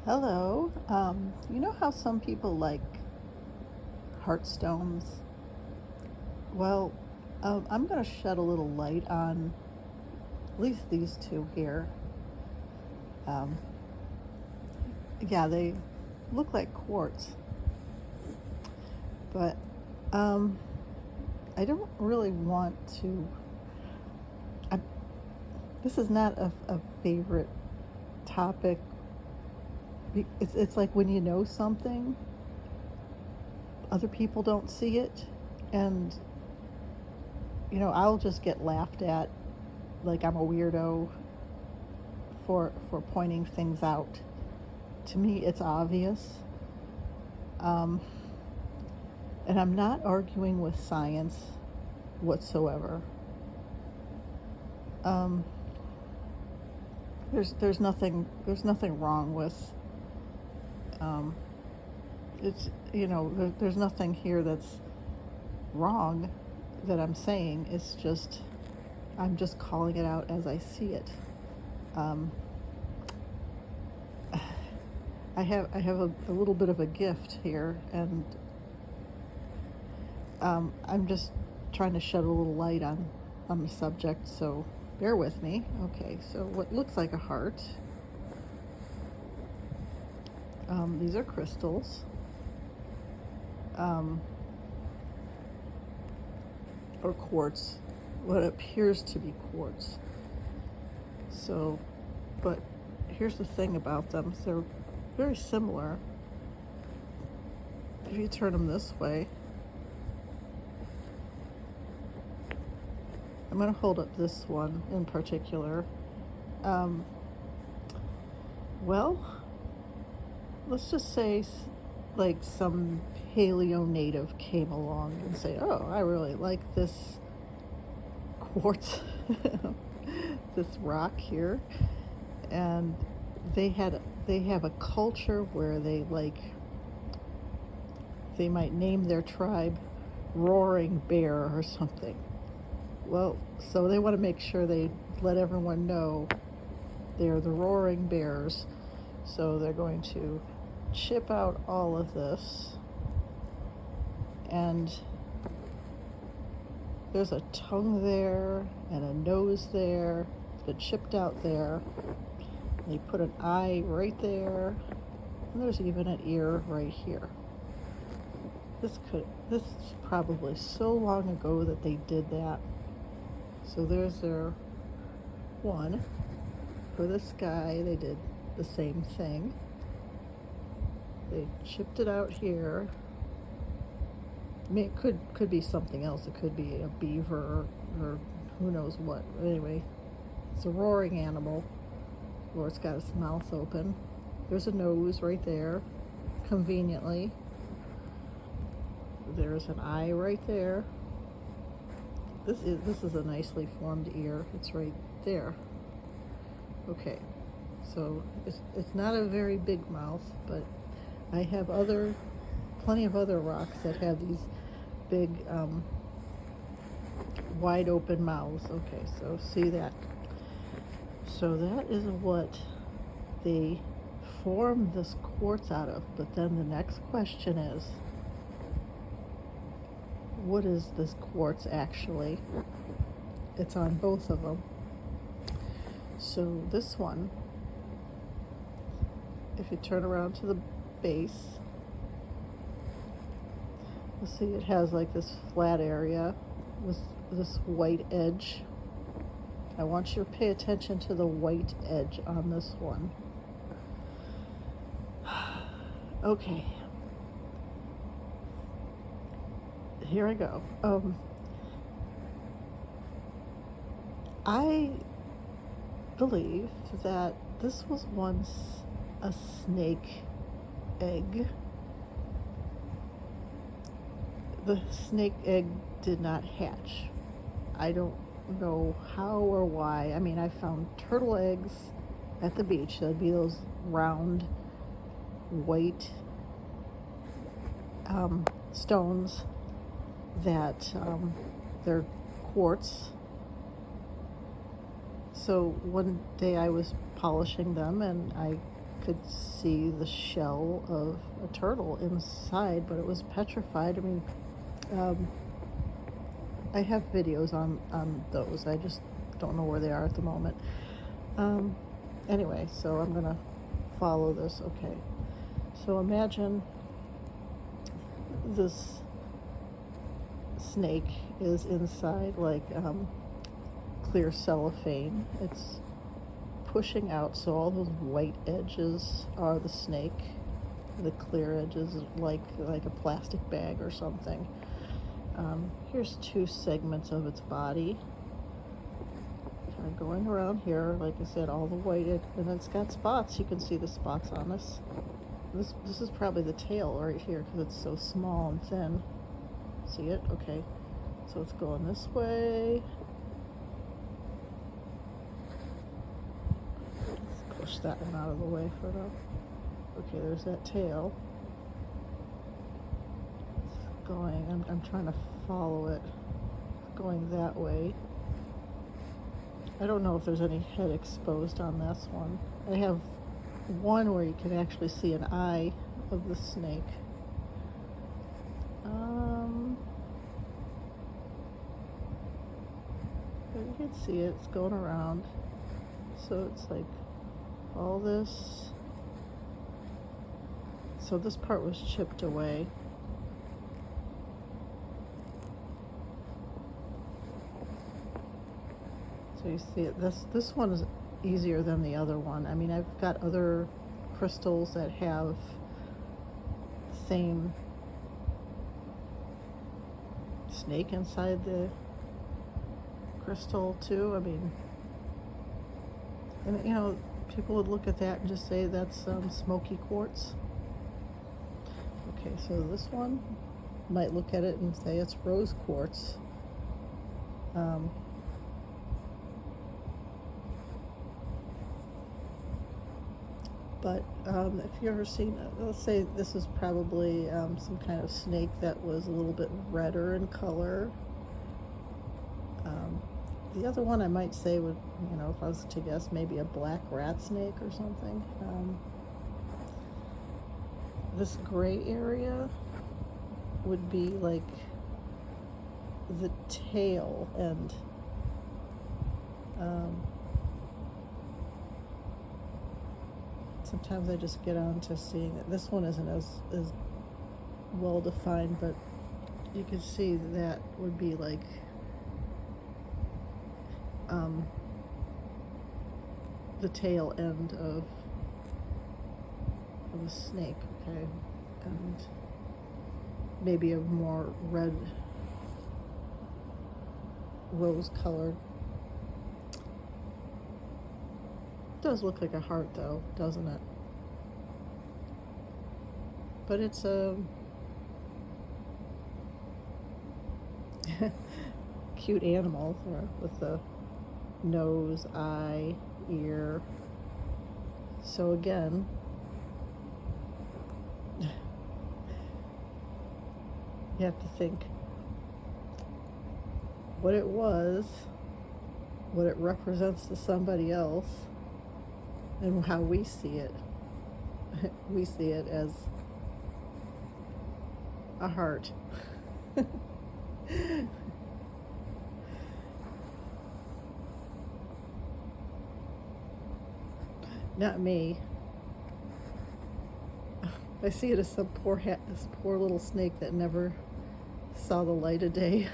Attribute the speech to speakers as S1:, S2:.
S1: Hello. You know how some people like heart stones? Well, I'm going to shed a little light on at least these two here. Um, yeah, they look like quartz, but um, I don't really want to. I, this is not a favorite topic. It's like when you know something, other people don't see it, and I'll just get laughed at like I'm a weirdo for pointing things out. To me, it's obvious. Um, and I'm not arguing with science whatsoever. Um, there's nothing wrong with um, it's there's nothing here that's wrong that I'm saying. It's just I'm just calling it out as I see it. Um, I have a little bit of a gift here, and I'm just trying to shed a little light on the subject, so bear with me. Okay, so what looks like a heart, these are crystals, um, or quartz, what appears to be quartz. So, but here's the thing about them, they're very similar. If you turn them this way, I'm going to hold up this one in particular. Um, well, let's just say like some paleo native came along and say, oh, I really like this quartz, this rock here. And they have a culture where they might name their tribe Roaring Bear or something. Well, so they want to make sure they let everyone know they're the Roaring Bears. So they're going to chip out all of this, and there's a tongue there and a nose there. It's been chipped out there. They put an eye right there, and there's even an ear right here. This is probably so long ago that they did that. So there's their one. For this guy, they did the same thing. They chipped it out here. I mean, it could be something else. It could be a beaver or who knows what. But anyway, it's a roaring animal, or it's got its mouth open. There's a nose right there, conveniently. There's an eye right there. This is a nicely formed ear. It's right there. Okay, so it's not a very big mouth, but I have plenty of other rocks that have these big, wide open mouths. Okay, so see that. So that is what they form this quartz out of. But then the next question is, what is this quartz actually? It's on both of them. So this one, if you turn around to the base, you'll see it has like this flat area with this white edge. I want you to pay attention to the white edge on this one. Okay. Here I go. I believe that this was once a snake egg. The snake egg did not hatch. I don't know how or why. I mean, I found turtle eggs at the beach. That'd be those round, white stones that they're quartz. So one day I was polishing them and I could see the shell of a turtle inside, but it was petrified. I mean, I have videos on those. I just don't know where they are at the moment. Anyway, so I'm gonna follow this. Okay, so imagine this snake is inside like clear cellophane. It's pushing out, so all those white edges are the snake. The clear edges like a plastic bag or something. Here's two segments of its body. Kind of going around here, like I said, all the white, and it's got spots. You can see the spots on this. This is probably the tail right here because it's so small and thin. See it? Okay. So it's going this way. Let's push that one out of the way for now. Okay, there's that tail. It's going, I'm trying to follow it. It's going that way. I don't know if there's any head exposed on this one. I have one where you can actually see an eye of the snake. But you can see it, it's going around. So it's like all this. So this part was chipped away. So you see it, this one is easier than the other one. I mean, I've got other crystals that have the same snake inside the crystal too. I mean, and you know, people would look at that and just say that's smoky quartz. Okay, so this one might look at it and say it's rose quartz. But if you've ever seen, let's say this is probably some kind of snake that was a little bit redder in color. The other one I might say would, you know, if I was to guess, maybe a black rat snake or something. This gray area would be like the tail and sometimes I just get on to seeing it. This one isn't as well defined, but you can see that would be like the tail end of a snake, okay, and maybe a more red rose colored. Does look like a heart though, doesn't it? But it's a cute animal there with the nose, eye, ear. So again, you have to think what it was, what it represents to somebody else, and how we see it. We see it as a heart. Not me. I see it as some poor little snake that never saw the light of day.